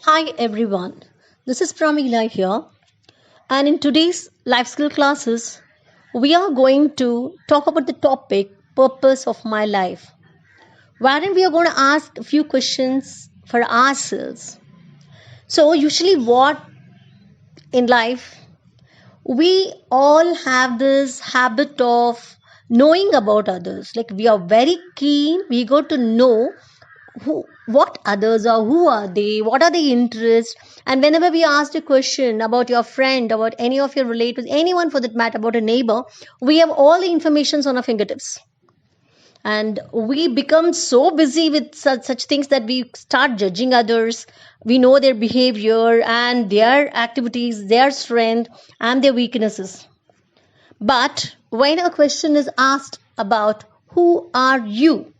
Hi everyone, this is Pramila here, and in today's life skill classes, we are going to talk about the topic purpose of my life, wherein we are going to ask a few questions for ourselves. So, usually, what in life we all have this habit of knowing about others, like we are very keen, we go to know what others are, who are they, what are their interests. And whenever we ask a question about your friend, about any of your relatives, anyone for that matter, about a neighbor, we have all the informations on our fingertips, and we become so busy with such things that we start judging others. We know their behavior and their activities, their strength and their weaknesses. But when a question is asked about who are you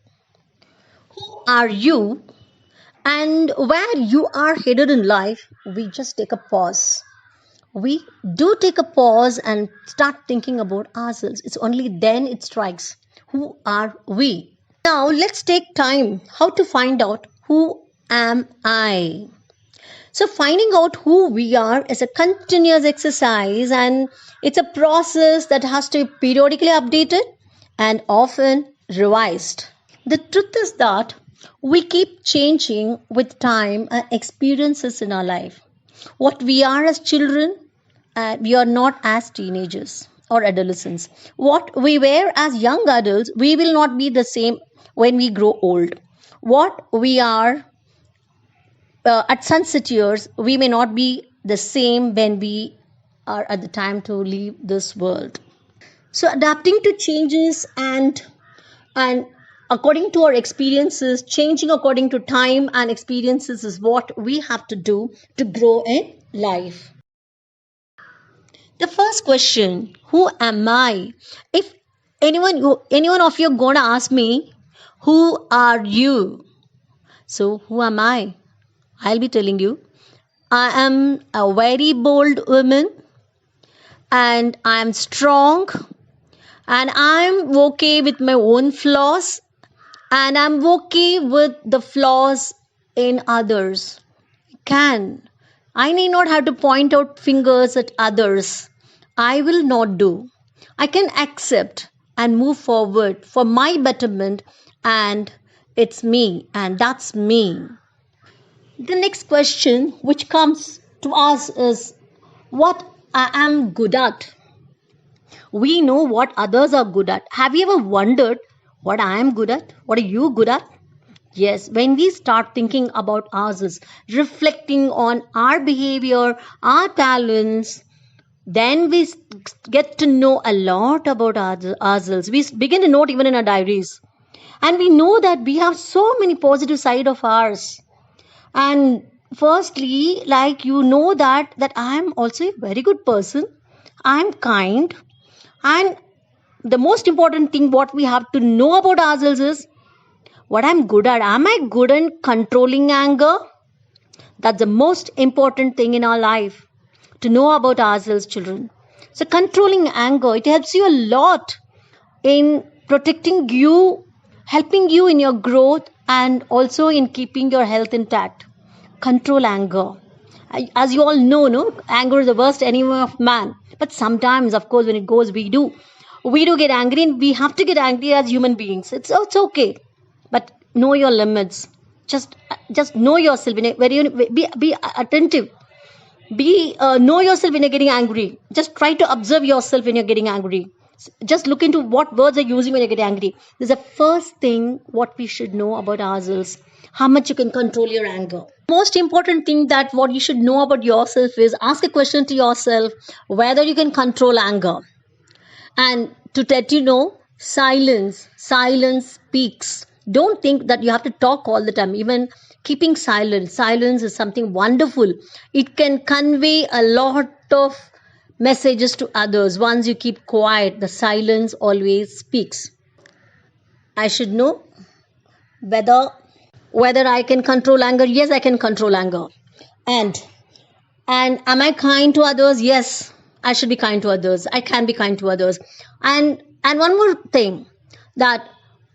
and where you are headed in life, we just take a pause. We do take a pause and start thinking about ourselves. It's only then it strikes. Who are we? Now, let's take time how to find out who am I. So, finding out who we are is a continuous exercise, and it's a process that has to be periodically updated and often revised. The truth is that we keep changing with time and experiences in our life. What we are as children, we are not as teenagers or adolescents. What we were as young adults, we will not be the same when we grow old. What we are at sunset years, we may not be the same when we are at the time to leave this world. So adapting to changes and according to our experiences, changing according to time and experiences is what we have to do to grow in life. The first question, who am I? If anyone of you gonna ask me, who are you? So who am I? I'll be telling you. I am a very bold woman, and I'm strong, and I'm okay with my own flaws, and I'm okay with the flaws in others. Can. I need not have to point out fingers at others. I will not do. I can accept and move forward for my betterment, and it's me, and that's me. The next question which comes to us is what I am good at. We know what others are good at. Have you ever wondered what I am good at? What are you good at? Yes, when we start thinking about ourselves, reflecting on our behavior, our talents, then we get to know a lot about ourselves. We begin to note even in our diaries. And we know that we have so many positive side of ours. And firstly, like that I am also a very good person. I am kind. And the most important thing what we have to know about ourselves is what I'm good at. Am I good in controlling anger? That's the most important thing in our life to know about ourselves, children. So, controlling anger, it helps you a lot in protecting you, helping you in your growth, and also in keeping your health intact. Control anger. As you all know, no, anger is the worst enemy of man. But sometimes, of course, when it goes, we do get angry, and we have to get angry as human beings. It's okay, but know your limits. Just know yourself. Be attentive. Know yourself when you're getting angry. Just try to observe yourself when you're getting angry. Just look into what words are using when you get angry. This is the first thing what we should know about ourselves. How much you can control your anger. Most important thing that what you should know about yourself is ask a question to yourself whether you can control anger. And to let you know, silence speaks. Don't think that you have to talk all the time. Even keeping silence is something wonderful. It can convey a lot of messages to others. Once you keep quiet, the silence always speaks. I should know whether I can control anger. Yes, I can control anger. And and am I kind to others? Yes, I should be kind to others. I can be kind to others. And one more thing, that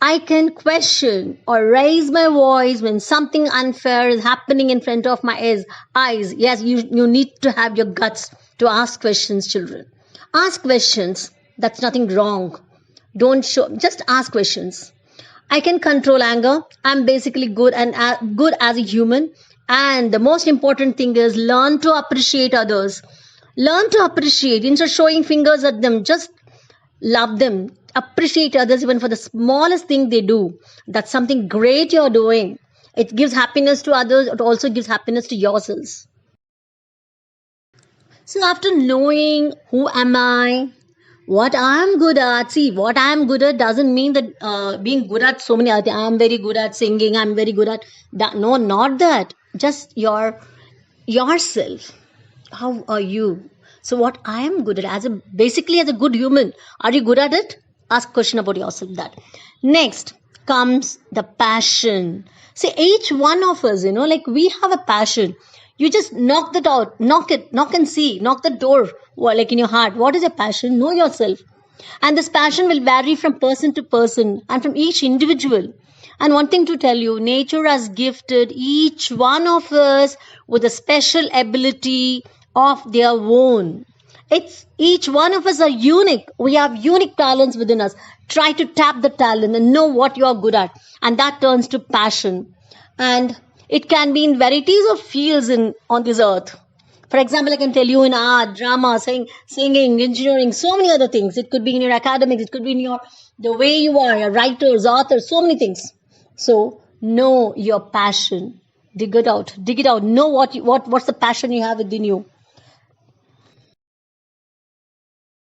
I can question or raise my voice when something unfair is happening in front of my eyes. Yes, you need to have your guts to ask questions, children. Ask questions. That's nothing wrong. Don't show, just ask questions. I can control anger. I'm basically good and good as a human. And the most important thing is learn to appreciate others. Learn to appreciate instead of showing fingers at them. Just love them. Appreciate others even for the smallest thing they do. That's something great you're doing. It gives happiness to others. It also gives happiness to yourselves. So after knowing who am I, what I'm good at, see, what I'm good at doesn't mean that being good at so many other things. I'm very good at singing. I'm very good at that. No, not that. Just yourself. How are you? So what I am good at as a basically as a good human, are you good at it? Ask question about yourself that. Next comes the passion. See, each one of us, like we have a passion. You just knock that out, knock and see, knock the door, like in your heart. What is your passion? Know yourself. And this passion will vary from person to person and from each individual. And one thing to tell you, nature has gifted each one of us with a special ability of their own. It's each one of us are unique. We have unique talents within us. Try to tap the talent and know what you are good at. And that turns to passion. And it can be in varieties of fields on this earth. For example, I can tell you in art, drama, singing, engineering, so many other things. It could be in your academics, it could be in the way you are, your writers, authors, so many things. So know your passion. Dig it out. Dig it out. Know what's the passion you have within you.